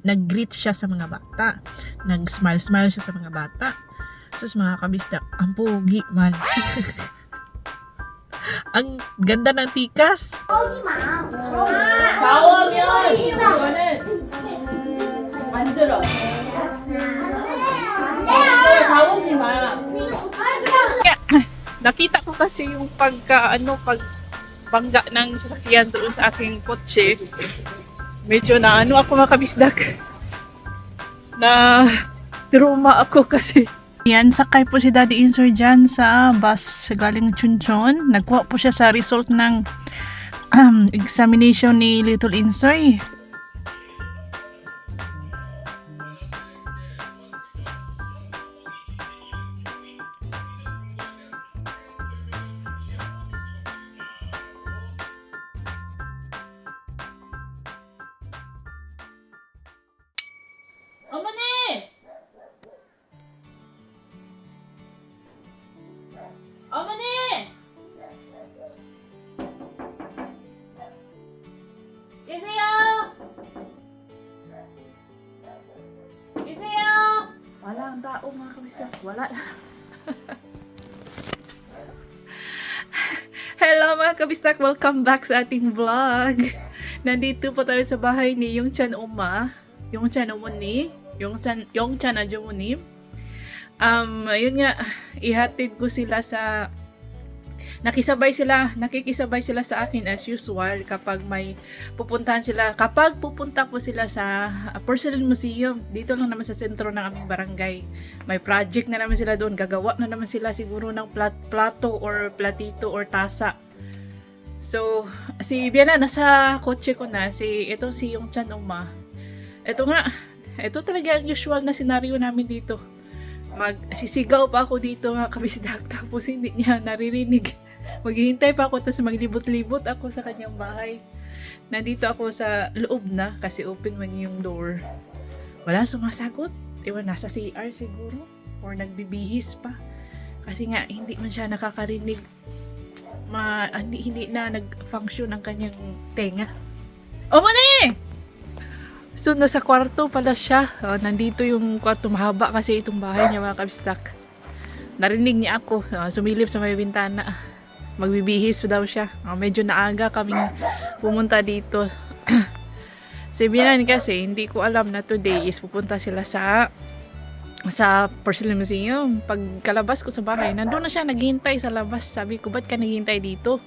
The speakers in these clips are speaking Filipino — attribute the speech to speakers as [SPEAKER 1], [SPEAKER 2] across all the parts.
[SPEAKER 1] nag-greet siya sa mga bata. Nag-smile siya sa mga bata. Sus mga kabisdak, ang pogi man. Ang ganda ng tikas.
[SPEAKER 2] 4월면 이거는 만들어. 4월 마.
[SPEAKER 1] Nakita ko kasi yung pagbangga ng sasakyan doon sa aking kotse. Medyo na ako mga kabisdak. Na trauma ako kasi. Yan, sakay po si Daddy Insoy dyan sa bus galing Chunchon. Nagkuha po siya sa result ng examination ni Little Insoy.
[SPEAKER 2] 어머니! 어머니! 계세요? 계세요?
[SPEAKER 1] Wala ang tao mga kabisdak. Wala. Hello mga kabistak, welcome back sa ating vlog. Nandito po tayo sa bahay ni Yongchan Oma, Yongchan Omoni, Yongchan Ajomoni. Yun nga, ihatid ko sila sa nakikisabay sila sa akin as usual kapag may pupuntahan sila, kapag pupunta po sila sa Porcelain Museum. Dito lang naman sa sentro ng aming barangay. May project na naman sila doon, gagawa na naman sila siguro ng plato or platito or tasa. So, si Biana nasa kotse ko na, si Yongchan Oma. Ito talaga ang usual na senaryo namin dito. Magsisigaw pa ako dito mga kabisdak, tapos hindi niya naririnig. Maghihintay pa ako, tapos maglibot-libot ako sa kanyang bahay. Nandito ako sa loob na, kasi open man yung door. Wala sumasagot. Ewan, nasa CR siguro. Or nagbibihis pa. Kasi nga, hindi man siya nakakarinig. Hindi na nag-function ang kanyang tenga. Omoni! So, nasa kwarto pala siya. Nandito yung kwarto, mahaba kasi itong bahay niya mga kabistak. Narinig niya ako. Sumilip sa may bintana. Magbibihis daw siya. Medyo naaga kaming pumunta dito. Si Bianan kasi, hindi ko alam na today is pupunta sila sa Porcelain Museum. Pagkalabas ko sa bahay, nandun na siya naghihintay sa labas. Sabi ko, ba't ka naghihintay dito?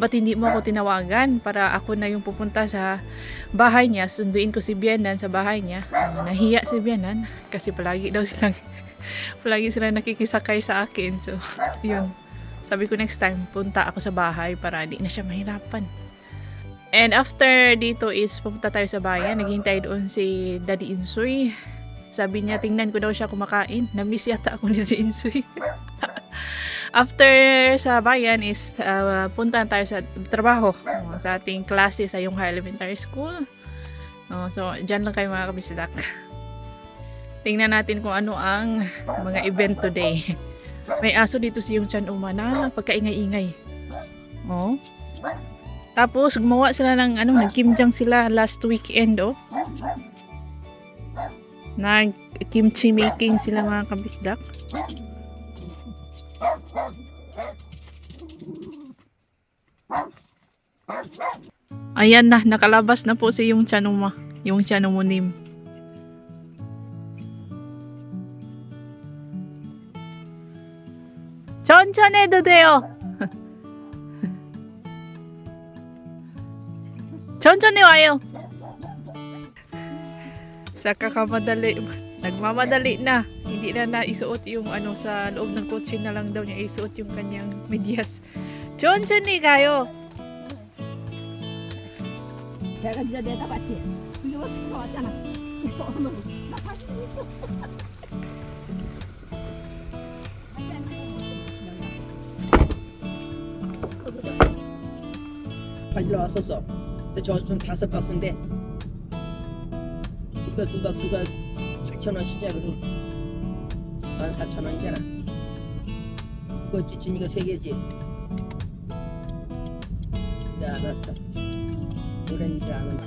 [SPEAKER 1] Ba't hindi mo ako tinawagan para ako na yung pupunta sa bahay niya? Sunduin ko si Bianan sa bahay niya. Nahiya si Bianan kasi palagi silang nakikisakay sa akin. So, yun. Sabi ko next time, punta ako sa bahay para di na siya mahirapan. And after dito is pumunta tayo sa bayan. Naghihintay doon si Daddy Insoy. Sabi niya, tingnan ko daw siya kumakain. Na-miss yata ako ni Daddy Insoy. After sa bayan is punta tayo sa trabaho. Sa ating klase sa Yongha Elementary School. So, dyan lang kayo mga kabisdak. Tingnan natin kung ano ang mga event today. May aso dito si Yongchan Oma na pagkaingay-ingay. Oh. Tapos gumawa sila ng nag-kimjang sila last weekend Nag-kimchi making sila mga kabisdak. Ayan na, nakalabas na po si Yongchan Oma, Yongchan Omonim. 천천히 해도 돼요. 천천히 와요. Sa kakamadali, nagmamadali na. Hindi na naisuot yung sa loob ng kotse na lang daw niya isuot yung kanyang medyas. 천천히 가요.
[SPEAKER 3] 내가 진짜 내다봤지. 이거 처음 왔잖아. 나 다시 가지러 왔었어. 근데 저좀 5박스인데 이거 2박스가 7,000원씩이야. 그럼 14,000원이잖아. 이거 찌친 이거 3개지. 네, 알았어. 오렌지 안 온다.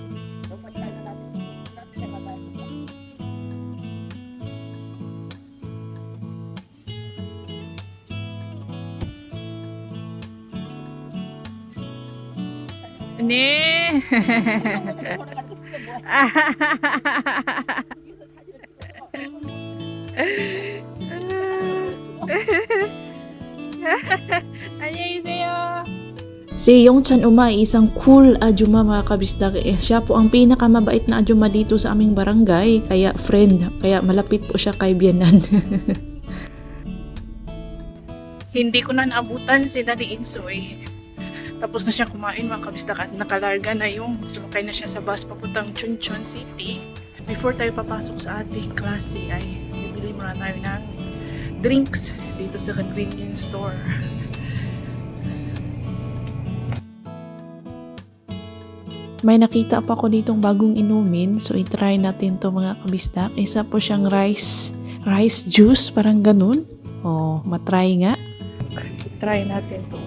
[SPEAKER 1] 네.
[SPEAKER 3] 돌아가는 거 쓰고 뭐야? 여기서 사진을 찍어서
[SPEAKER 1] 안녕히 계세요. Si Yongchan Uma ay isang cool ajuma mga kabisdak. Siya po ang pinakamabait na ajuma dito sa aming barangay. Kaya friend, kaya malapit po siya kay Bianan. Hindi ko na naabutan si Daddy Insoy. Tapos na siya kumain mga kabisdak at nakalarga na yung sumakay na siya sa bus papuntang Chuncheon City. Before tayo papasok sa ating klase ay bibili muna tayo ng drinks dito sa convenience store. May nakita pa ko ditong bagong inumin, so i-try natin to mga kabistak. Isa po siyang rice juice, parang ganun. Oh, matry nga. Try natin to.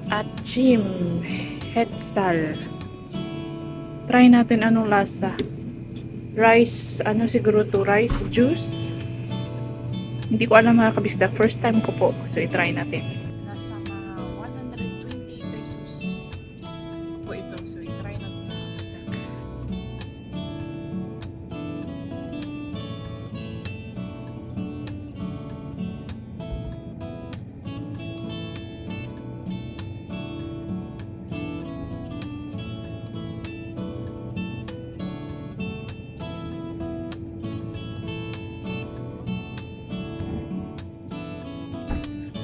[SPEAKER 1] Achim Hetsal. Try natin anong lasa. Rice, ano siguro to? Rice juice? Hindi ko alam mga kabisdak. First time ko po. So, i-try natin. Nasa mga 120 pesos po ito. So, i-try natin mga kabisdak.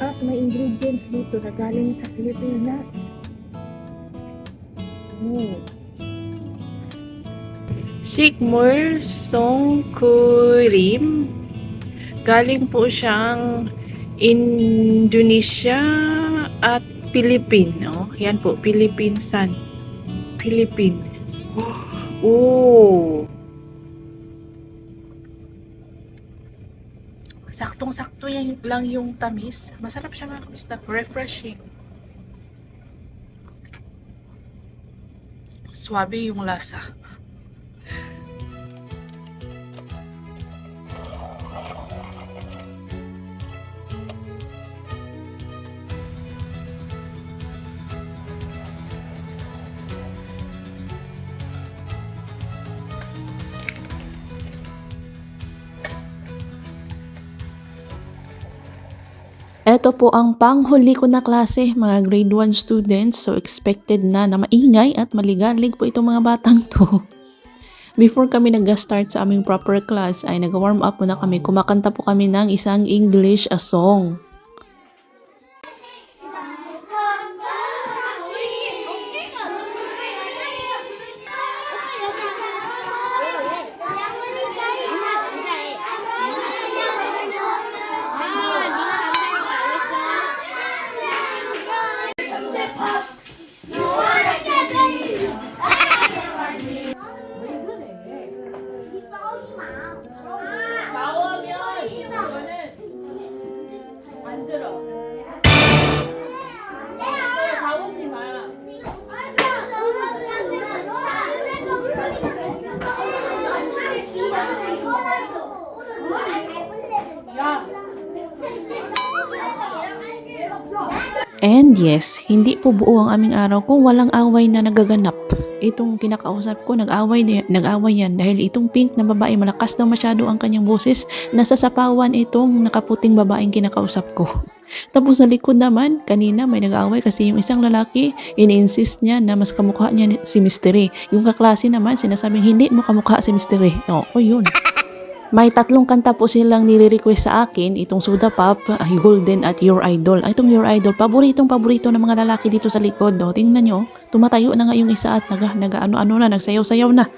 [SPEAKER 3] At may ingredients dito na galing sa Pilipinas.
[SPEAKER 1] Sigmur Songkurim. Galing po siyang Indonesia at Philippine. Oh, yan po, Philippine. Oh. Saktong-sakto yan lang yung tamis. Masarap siya mga kabisdak. Refreshing. Swabe yung lasa. Ito po ang panghuli ko na klase, mga grade 1 students. So, expected na maingay at maligalig po itong mga batang to. Before kami nag-start sa aming proper class, ay nag-warm up muna kami. Kumakanta po kami ng isang English song.
[SPEAKER 2] 싸우면 이거는 안 들어. 싸우지 마. 야.
[SPEAKER 1] And yes, hindi po buo ang aming araw kung walang away na nagaganap. Itong kinakausap ko, nag-away yan dahil itong pink na babae, malakas daw masyado ang kanyang boses, nasasapawan itong nakaputing babaeng kinakausap ko. Tapos sa likod naman, kanina may nag-away kasi yung isang lalaki, ini-insist niya na mas kamukha niya si Mystery. Yung kaklase naman, sinasabing hindi mo kamukha si Mystery. O yun. May 3 kanta po silang nire-request sa akin, itong Soda Pop, Golden at Your Idol. Itong Your Idol, paborito ng mga lalaki dito sa likod. O, tingnan nyo, tumatayo na nga yung isa at nag-ano-ano na, nagsayaw-sayaw na.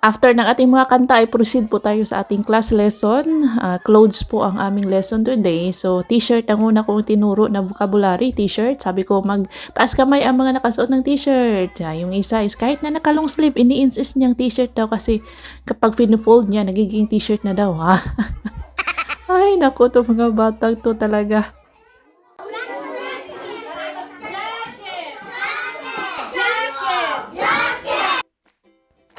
[SPEAKER 1] After ng ating mga kanta ay proceed po tayo sa ating class lesson. Clothes po ang aming lesson today. So t-shirt ang una kong tinuro na vocabulary, t-shirt. Sabi ko magtaas kamay ang mga nakasuot ng t-shirt. Yung isa is kahit na nakalong sleeve, ini-insist niyang t-shirt daw kasi kapag fino-fold niya, nagiging t-shirt na daw. Ha? Ay naku, to mga batang to talaga.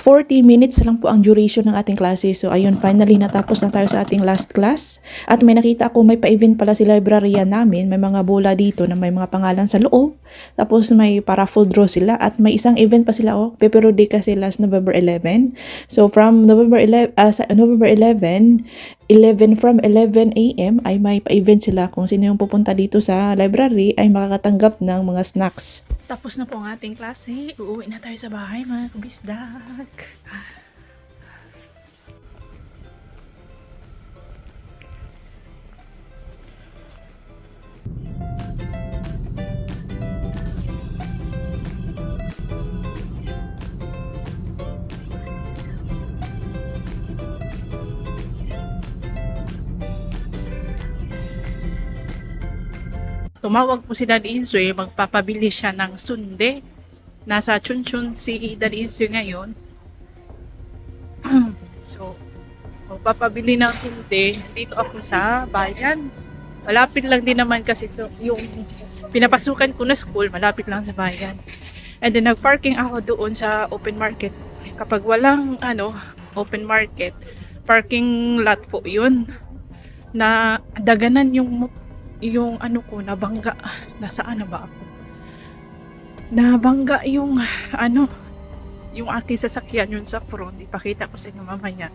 [SPEAKER 1] 40 minutes lang po ang duration ng ating klase. So ayun, finally natapos na tayo sa ating last class. At may nakita ako may pa-event pala si librarian namin. May mga bola dito na may mga pangalan sa loob. Tapos may para-full draw sila. At may isang event pa sila, Pepero Day kasi last November 11. So from November 11, from 11 a.m. ay may pa-event sila. Kung sino yung pupunta dito sa library ay makakatanggap ng mga snacks. Tapos na po ang ating klase. Uuwi na tayo sa bahay mga kabisdak. Tumawag po si Daddy Insoy, magpapabili siya ng sundae. Nasa Chunchun si Daddy Insoy ngayon. So, magpapabili ng sundae. Dito ako sa bayan. Malapit lang din naman kasi ito, yung pinapasukan ko na school, malapit lang sa bayan. And then nag-parking ako doon sa open market. Kapag walang open market, parking lot po yun. Na daganan yung nabangga. Nasaan na ba ako? Nabangga yung yung aking sasakyan yun sa front. Ipakita ko sa inyo mamaya.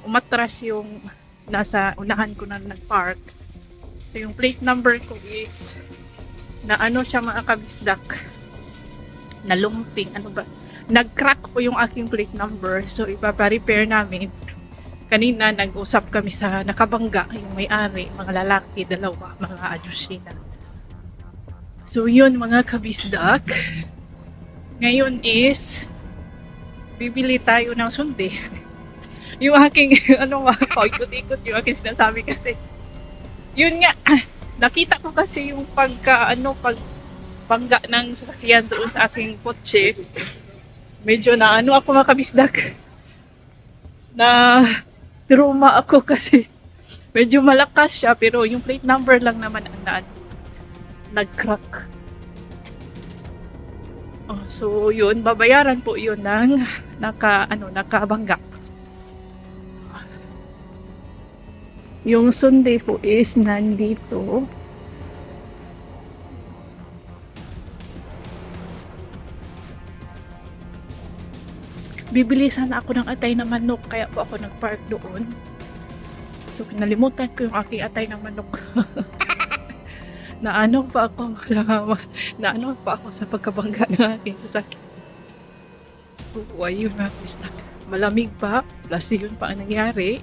[SPEAKER 1] Umatras yung nasa unahan ko na nag-park. So yung plate number ko is siya mga kabisdak, na lumping, nag-crack po yung aking plate number. So ipapa-repair namin. Kanina nag-usap kami sa nakabangga, yung may-ari, mga lalaki, dalawa, mga adyushi na. So yun mga kabisdak. Ngayon is bibili tayo ng sundae. Yung aking paikot-ikot yung aking sinasabi kasi. Yun nga, nakita ko kasi yung pagbangga ng sasakyan doon sa aking kotse. Medyo ako mga kabisdak. Na trauma ako kasi medyo malakas siya pero yung plate number lang naman ang nag-crack. So yun, babayaran po yun ng nakabangga. Yung sundae po is nandito. Bibili sana ako ng atay na manok, kaya po ako nag-park doon. So, nalimutan ko yung aking atay ng manok. Naano pa ako sa pagkabangga ng aking sasakyan. So, ayun na, malamig pa, plus yun pa ang nangyari.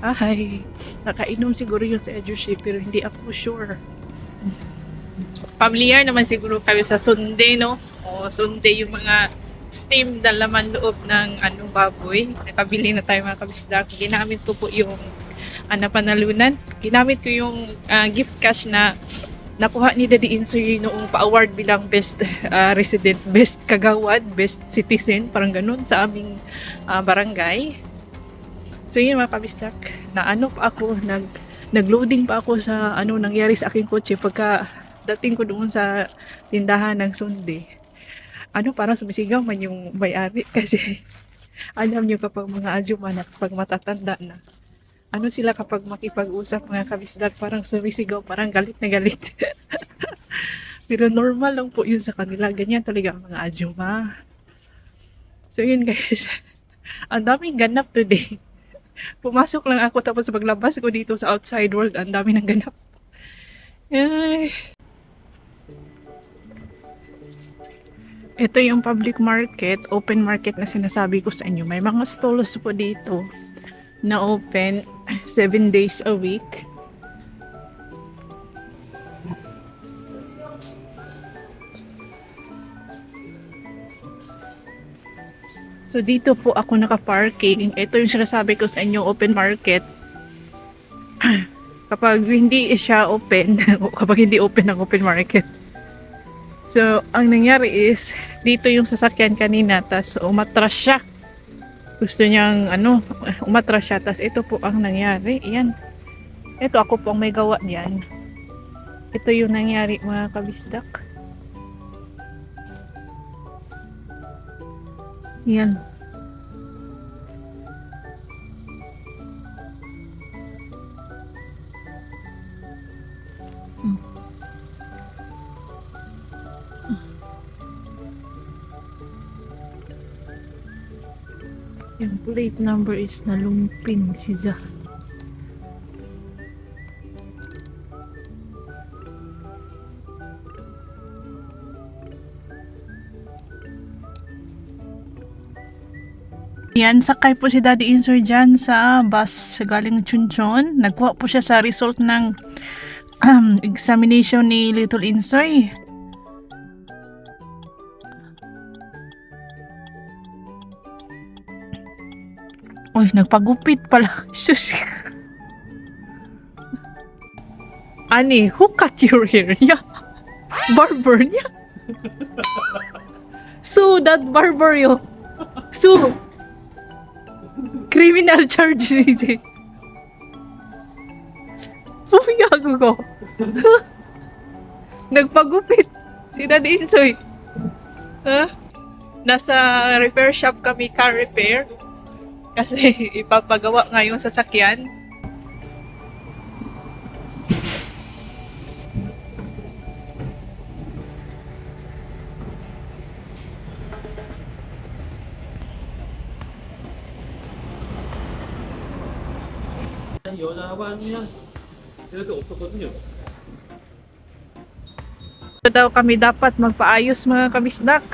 [SPEAKER 1] Ay, nakainom siguro yun sa Edushi, pero hindi ako sure. Familiar naman siguro kayo sa sundae, no? Sundae yung mga steam na laman loob ng baboy. Nakabili na tayo mga kabisdak. Ginamit ko po yung panalunan. Ginamit ko yung gift cash na nakuha ni Daddy Insoy noong pa-award bilang best resident, best kagawad, best citizen, parang ganun sa aming barangay. So yun mga kabisdak, pa ako, nag-loading pa ako sa nangyari sa aking kotse pagka dating ko doon sa tindahan ng sundae. Parang sumisigaw man yung may-ari kasi alam nyo kapag mga adyuma na kapag matatanda na, sila kapag makipag-usap mga kabisdak, parang sumisigaw, parang galit na galit. Pero normal lang po yun sa kanila, ganyan talaga ang mga adyuma. So yun guys, ang daming ganap today. Pumasok lang ako tapos paglabas ko dito sa outside world, ang dami ng ganap. Ay. Ito yung public market, open market na sinasabi ko sa inyo. May mga stalls po dito na open 7 days a week. So dito po ako naka-parking. Ito yung sinasabi ko sa inyo, open market. Kapag hindi siya open, o kapag hindi open ang open market. So, ang nangyari is, dito yung sasakyan kanina, tas umatras siya. Gusto niyang, umatras siya, tas ito po ang nangyari. Ayan. Ito, ako po ang may gawa niyan. Ito yung nangyari, mga kabisdak. Yan. Yung plate number is nalumping si Zach. Yan, sakay po si Daddy Insoy dyan sa bus galing Chunchon. Nagkuha po siya sa result ng examination ni Little Insoy. Uy, nagpagupit pala. Shush. Ani, who cut your hair niya? Barber niya? So, that barber yo. So, criminal charge niya. Pumiyag ko. Nagpagupit. Si Daddy Insoy. Ha? Nasa repair shop kami, car repair. Kasi ipapagawa nga yung sasakyan.
[SPEAKER 4] 여자하고 하면 이렇게 없었거든요.
[SPEAKER 1] Ito daw kami dapat magpaayos mga kabisdak.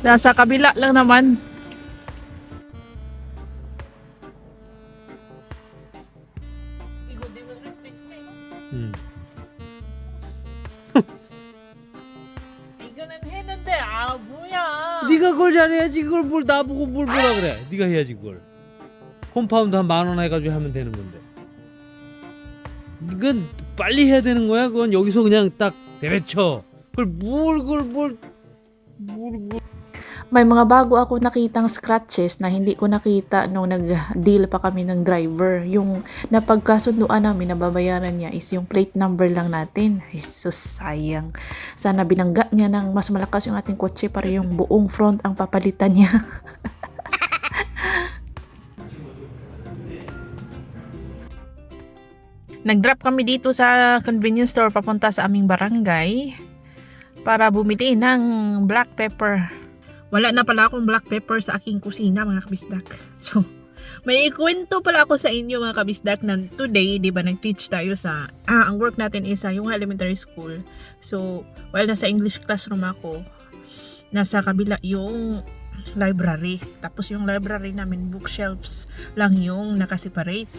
[SPEAKER 1] Nasa kabila lang naman. 이거는 했는데 뭐야?
[SPEAKER 4] 네가 그걸 잘해야지. 그걸 뭘 나보고 뭘 보라 그래. 네가 해야지 그걸. 컴파운드 한 10,000원 해가지고 하면 되는 건데. 이건 빨리 해야 되는 거야. 그건 여기서 그냥 딱 내뱉쳐. 그걸
[SPEAKER 1] May mga bago ako nakitang scratches na hindi ko nakita nung nag-deal pa kami ng driver. Yung napagkasunduan namin na babayaran niya is yung plate number lang natin. Ay, sus, sayang. Sana binangga niya ng mas malakas yung ating kotse para yung buong front ang papalitan niya. Nag-drop kami dito sa convenience store papunta sa aming barangay para bumili ng black pepper. Wala na pala akong black pepper sa aking kusina, mga kabisdak. So, may ikwento pala ako sa inyo, mga kabisdak, na today, di ba, nag-teach tayo sa, ang work natin is sa yung elementary school. So, while nasa English classroom ako, nasa kabila yung library. Tapos yung library namin, bookshelves lang yung nakaseparate.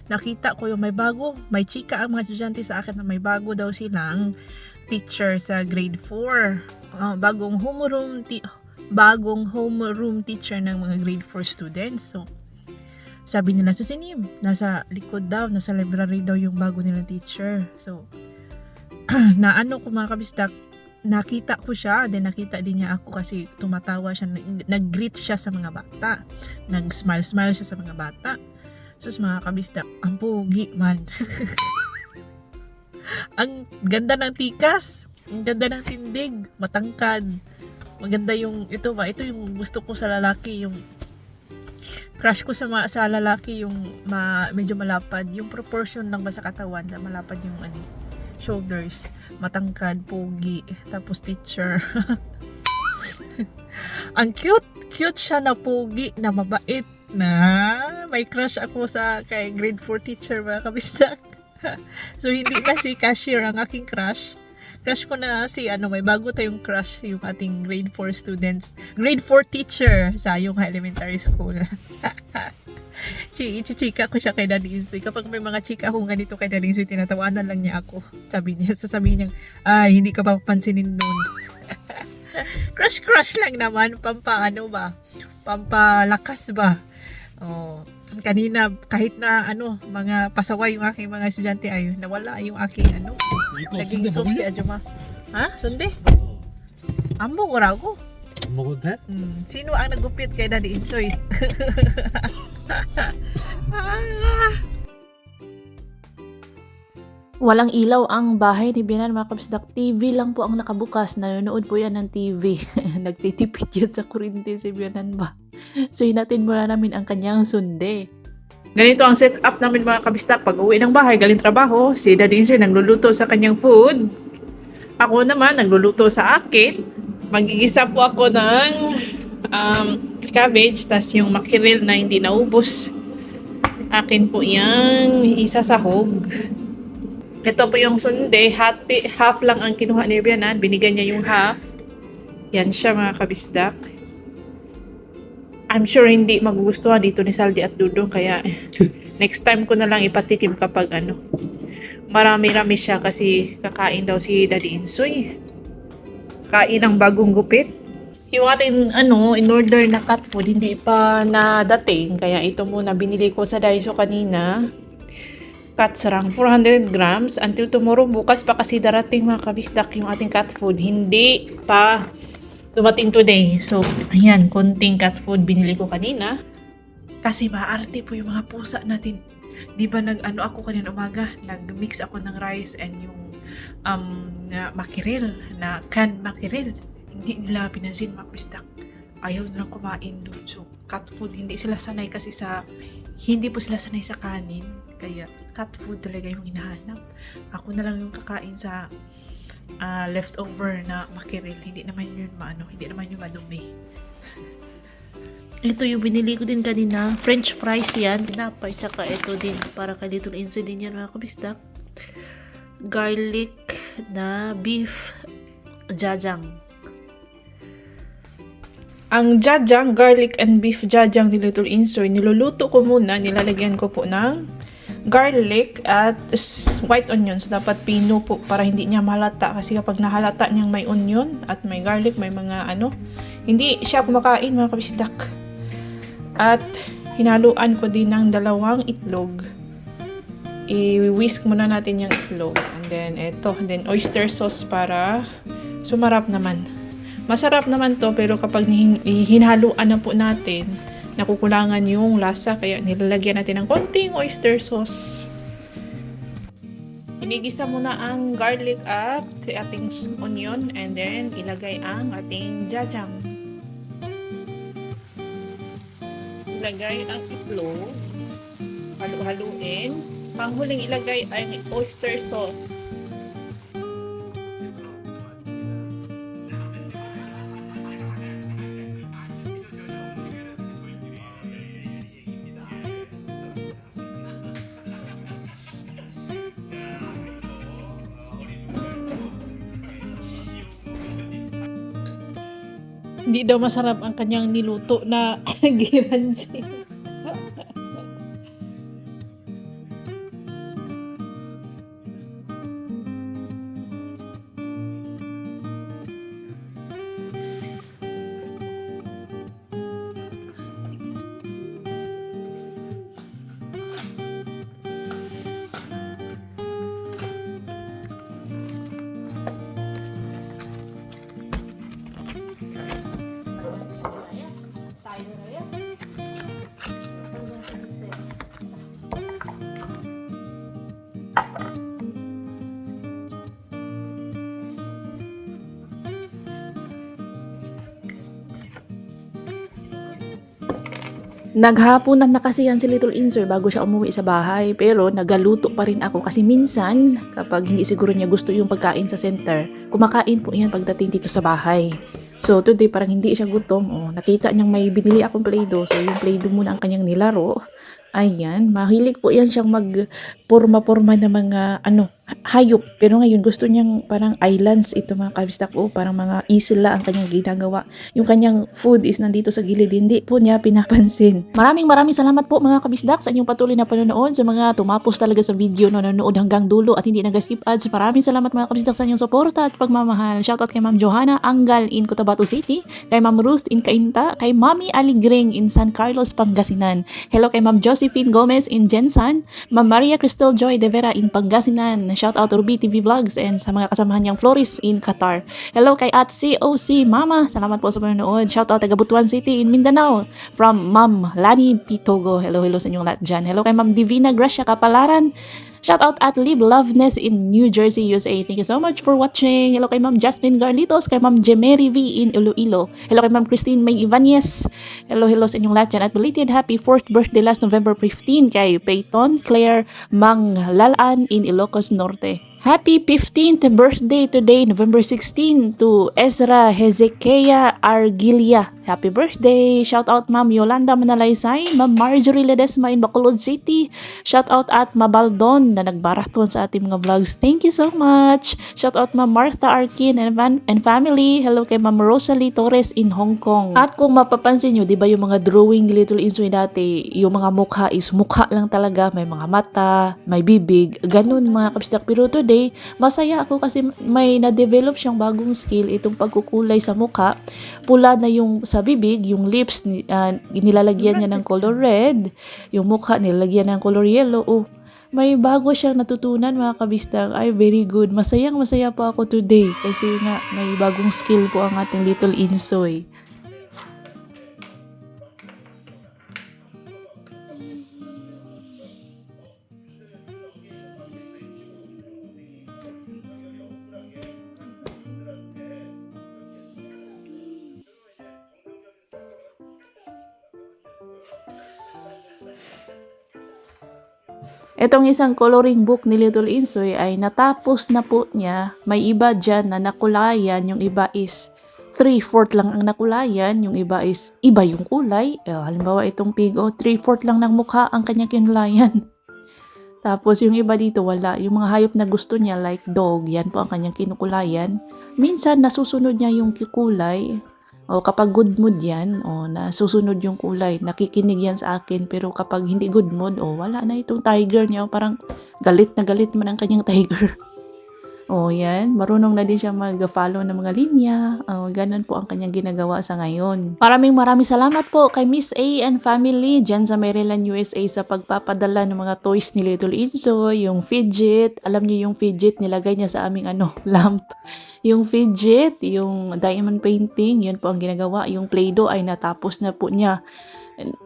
[SPEAKER 1] Nakita ko yung may chika ang mga estudyante sa akin na may bago daw silang teacher sa grade 4. Bagong homeroom teacher ng mga grade 4 students. So, sabi nila, Susinim, nasa likod daw, nasa library daw yung bago nilang teacher. So, naano ko mga kabistak, nakita ko siya, then nakita din niya ako kasi tumatawa siya, nag-greet siya sa mga bata. Nag-smile siya sa mga bata. So, mga kabistak, ang pogi man. Ang ganda ng tikas, ang ganda ng tindig, matangkad. Maganda yung ito yung gusto ko sa lalaki, yung crush ko sa lalaki, yung medyo malapad, yung proportion lang ba sa katawan na malapad yung shoulders, matangkad, pogi, tapos teacher. Ang cute siya na pogi, na mabait, na may crush ako sa kay grade 4 teacher, mga kabisdak. So hindi na si cashier ang aking crush. Crush ko na si may bago tayong crush, yung ating grade 4 students. Grade 4 teacher sa yung elementary school. Ichichika ko siya kay Daddy Insoy. Kapag may mga chika akong ganito kay Daddy Insoy, tinatawanan lang niya ako. Sasabihin niya, hindi ka papansinin nun. Crush lang naman, pampaano ba? Pampalakas ba? Oh, kanina kahit na mga pasaway yung aking mga estudyante ay nawala yung aking
[SPEAKER 4] 이거
[SPEAKER 1] naging
[SPEAKER 4] 순대
[SPEAKER 1] soft si
[SPEAKER 4] 먹을래?
[SPEAKER 1] Ajuma. Ha? Sunday? Ang 먹으라고?
[SPEAKER 4] 안 먹어도 돼?
[SPEAKER 1] Sino ang nagupit kay Daddy Insoy? Walang ilaw ang bahay ni Bianan mga kabisdak. TV lang po ang nakabukas. Nanonood po yan ng TV. Nagtitipid yan sa kuryente si Bianan ba. So hinatin muna namin ang kanyang sunde. Ganito ang setup namin mga kabisdak. Pag uwi ng bahay, galing trabaho, si Daddy Insoy nagluluto sa kanyang food. Ako naman nagluluto sa akin. Magigisa po ako ng cabbage, tas yung makiril na hindi naubos. Akin po yung isasahog. Ito po yung sunde, half lang ang kinuha ni Bianan. Binigyan niya yung half. Yan siya mga kabisdak. I'm sure hindi magugustuhan dito ni Saldi at Dudong. Kaya next time ko na lang ipatikim kapag marami-rami siya kasi kakain daw si Daddy Insoy. Kain ang bagong gupit. Yung ating in-order na cat food hindi pa nadating. Kaya ito muna binili ko sa Daiso kanina. Cat sarang 400 grams. Until tomorrow, bukas pa kasi darating mga kabisdak yung ating cat food. Hindi pa dumating today. So, ayan, konting cat food binili ko kanina. Kasi maarte po yung mga pusa natin. Di ba ako kanina umaga, nag-mix ako ng rice and yung makiril, na canned makiril. Hindi nila pinansin mga kabisdak. Ayaw nilang kumain doon. So, cat food, hindi po sila sanay sa kanin. Kaya cat food talaga yung hinahanap. Ako na lang yung kakain sa leftover na makiril. Hindi naman yun madumi. Ito yung binili ko din kanina. French fries yan. Tinapay. Tsaka ito din. Para kay Little Insoy din yan mga kabisdak. Garlic na beef jajang. Ang jajang, garlic and beef jajang ni Little Insoy, niluluto ko muna. Nilalagyan ko po ng garlic at white onions. Dapat pino po para hindi niya mahalata. Kasi kapag nahalata niyang may onion at may garlic, may mga hindi siya kumakain mga kabisdak. At hinaluan ko din ng 2 itlog. I-whisk muna natin yung itlog. And then oyster sauce para sumarap naman. Masarap naman to pero kapag hinaluan na po natin, nakukulangan yung lasa kaya nilalagyan natin ng konting oyster sauce. Inigisa muna ang garlic at ating onion and then ilagay ang ating jajang. Ilagay ang itlog. Halu-haluin. Panghuling ilagay ay oyster sauce. Hindi daw masarap ang kanyang niluto na giranji. Naghapunan na kasi yan si Little Insoy bago siya umuwi sa bahay. Pero nagaluto pa rin ako kasi minsan kapag hindi siguro niya gusto yung pagkain sa center, kumakain po yan pagdating dito sa bahay. So today parang hindi siya gutom. Nakita niyang may binili akong Play-Doh. So yung Play-Doh muna ang kanyang nilaro. Ayan, mahilig po yan siyang magporma-porma ng mga
[SPEAKER 5] hayop. Pero ngayon gusto niyang parang islands ito mga kabistak. O parang mga isla ang kanyang ginagawa. Yung kanyang food is nandito sa gilid. Hindi po niya pinapansin. Maraming salamat po mga kabisdak sa inyong patuloy na panonood. Sa mga tumapos talaga sa video na nanonood hanggang dulo at hindi nag-skip ads. Maraming salamat mga kabisdak sa inyong suporta at pagmamahal. Shoutout kay Ma'am Johanna Angal in Cotabato City. Kay Ma'am Ruth in Cainta. Kay Mami Aligring in San Carlos, Pangasinan. Hello kay Ma'am Josephine Gomez in Jensan. Ma'am Maria Cristel Joy de Vera in Pangasinan. Shout out to Ruby TV Vlogs and sa mga kasamahan niyang Floris in Qatar. Hello kay at COC Mama. Salamat po sa panonood. Shout out taga Butuan City in Mindanao. From Ma'am Lani Pitogo. Hello sa inyong lahat dyan. Hello kay Ma'am Divina Gracia Kapalaran. Shout out at Live Loveness in New Jersey, USA. Thank you so much for watching. Hello kay Ma'am Jasmine Garlitos, kay Ma'am Jemery V in Iloilo. Hello kay Ma'am Christine May Ibanez. Hello sa inyong lahat dyan. At belated happy 4th birthday last November 15 kay Peyton Claire Manglalaan in Ilocos Norte. Happy 15th birthday today, November 16 to Ezra Hezekiah Argilia. Happy birthday! Shout out Ma'am Yolanda Manalaysay, Ma'am Marjorie Ledesma in Bacolod City. Shout out at Mabaldon na nagbaraton sa ating mga vlogs. Thank you so much! Shout out Ma'am Martha Arkin and family. Hello kay Ma'am Rosalie Torres in Hong Kong. At kung mapapansin nyo, di ba yung mga drawing Little Insoy dati, yung mga mukha is mukha lang talaga. May mga mata, may bibig, ganun mga kabistak. Pero today, masaya ako kasi may na-develop siyang bagong skill itong pagkukulay sa mukha. Pula na yung sa bibig, yung lips nilalagyan niya ng color red, yung mukha nilalagyan ng color yellow. Oh, may bago siyang natutunan mga kabistak. Ay, very good. Masaya po ako today kasi nga may bagong skill po ang ating Little Insoy. Itong isang coloring book ni Little Insoy ay natapos na po niya. May iba dyan na nakulayan, yung iba is 3/4 lang ang nakulayan, yung iba is iba yung kulay. Halimbawa itong pig, 3/4 lang ng mukha ang kanyang kinulayan. Tapos yung iba dito wala. Yung mga hayop na gusto niya like dog, yan po ang kanyang kinukulayan. Minsan nasusunod niya yung kulay. O kapag good mood yan, nasusunod yung kulay, nakikinig yan sa akin. Pero kapag hindi good mood, wala na itong tiger niya. Parang galit na galit man ang kanyang tiger. Yan. Marunong na din siya mag-follow ng mga linya. Ganun po ang kanyang ginagawa sa ngayon. Maraming salamat po kay Miss A and family dyan sa Maryland, USA sa pagpapadala ng mga toys ni Little Insoy. Yung fidget. Alam niyo yung fidget, nilagay niya sa aming lamp. Yung fidget, yung diamond painting, yun po ang ginagawa. Yung Play-Doh ay natapos na po niya.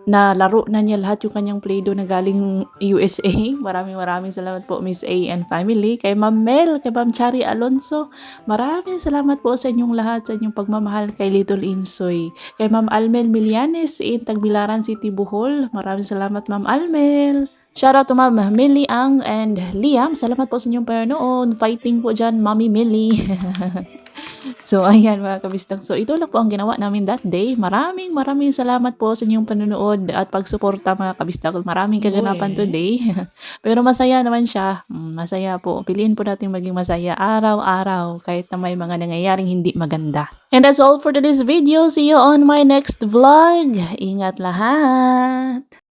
[SPEAKER 5] Nalaro na niya lahat yung kanyang Play-Doh na galing USA. Maraming salamat po Miss A and family. Kay Ma'am Mel, kay Ma'am Chari Alonso. Maraming salamat po sa inyong lahat, sa inyong pagmamahal kay Little Insoy. Kay Ma'am Almel Milianes in Tagbilaran City, Bohol. Maraming salamat Ma'am Almel. Shoutout to Ma'am Millie Ang and Liam. Salamat po sa inyong panonood. Fighting po dyan, Mami Millie. So, ayan mga kabistang. So, ito lang po ang ginawa namin that day. Maraming salamat po sa inyong panonood at pagsuporta mga kabistang. Maraming kaganapan today. Pero masaya naman siya. Masaya po. Piliin po natin maging masaya araw-araw kahit na may mga nangyayaring hindi maganda. And that's all for today's video. See you on my next vlog. Ingat lahat!